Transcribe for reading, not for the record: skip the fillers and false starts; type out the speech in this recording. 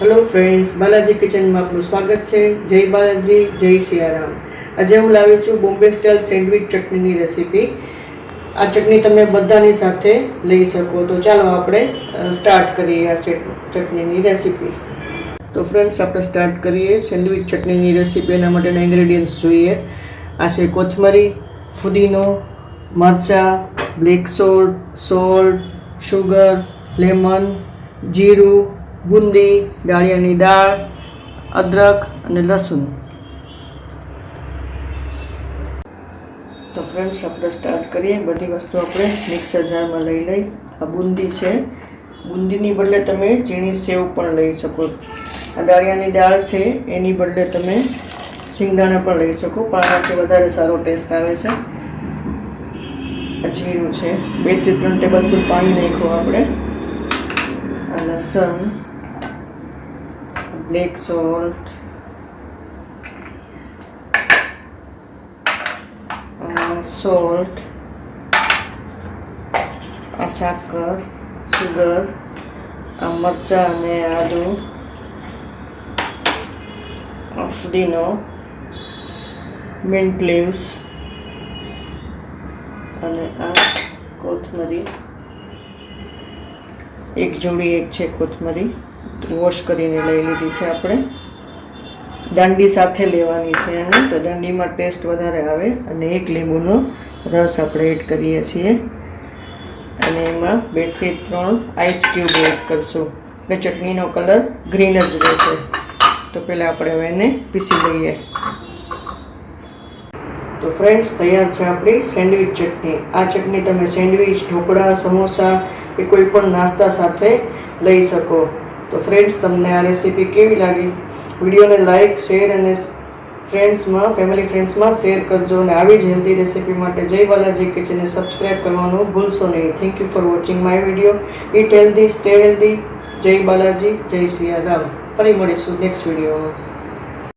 Hello friends, Balaji kitchen में आपનું સ્વાગત છે। જય બાલાજી, જય સિયારામ। આજે હું લાવી છું બોમ્બે સ્ટાઇલ સેન્ડવિચ ચટણીની રેસીપી। આ ચટણી તમે બધાની સાથે લઈ શકો। તો ચાલો આપણે સ્ટાર્ટ કરીએ આ ચટણીની રેસીપી। તો ફ્રેન્ડ્સ, આપણે સ્ટાર્ટ કરીએ સેન્ડવિચ ચટણીની રેસીપી। એના માટેના ઇન્ગ્રેડિયન્ટ્સ જોઈએ। આ છે કોથમરી, ફુદીનો, મરચાં, બ્લેક સોલ્ટ, શુગર, લેમન, જીરું, બુંદી, દાળિયાની દાળ, અદરક અને લસણ। તો ફ્રેન્ડ્સ, આપણે સ્ટાર્ટ કરીએ। બધી વસ્તુ આપણે મિક્સર જારમાં લઈ લઈ। આ બુંદી છે, બુંદીની બદલે તમે ઝીણી સેવ પણ લઈ શકો। આ દાળિયાની દાળ છે, એની બદલે તમે સિંગદાણા પણ લઈ શકો, પણ આનાથી વધારે સારો ટેસ્ટ આવે છે। આ જીરું છે, 2 થી 3 ટેબલસ્પૂન પાણી નાખ્યું આપણે। આ લસણ, બ્લેક સોલ્ટ, સોલ્ટ, આ સાકર, સુગર, આ મરચાં અને આદુ, આ ફુદીનો, મિન્ટ લીવ્સ અને આ કોથમરી। એક છે કોથમરી, વોશ કરીને લઈ લીધી છે આપણે। દાંડી સાથે લેવાની છે એને, તો દાંડીમાં ટેસ્ટ વધારે આવે। અને 1 લીંબુનો રસ આપણે એડ કરીએ છીએ અને એમાં 2 થી 3 આઈસ ક્યુબ એડ કરશું એટલે ચટણીનો કલર ગ્રીન જ રહેશે। તો પહેલાં આપણે હવે એને પીસી લઈએ। તો ફ્રેન્ડ્સ, તૈયાર છે આપણી સેન્ડવિચ ચટણી। આ ચટણી તમે સેન્ડવિચ, ઢોકળા, સમોસા કે કોઈ પણ નાસ્તા સાથે લઈ શકો। તો ફ્રેન્ડ્સ, તમને આ રેસીપી કેવી લાગી? વિડીયોને લાઇક, શેર અને ફેમિલી ફ્રેન્ડ્સમાં શેર કરજો। અને આવી જ હેલ્ધી રેસીપી માટે જય બાલાજી કિચનને સબસ્ક્રાઈબ કરવાનું ભૂલશો નહીં। Thank you for watching my video. Eat healthy, stay healthy. જય બાલાજી, જય સિયારામ। ફરી મળીશું નેક્સ્ટ વિડીયોમાં।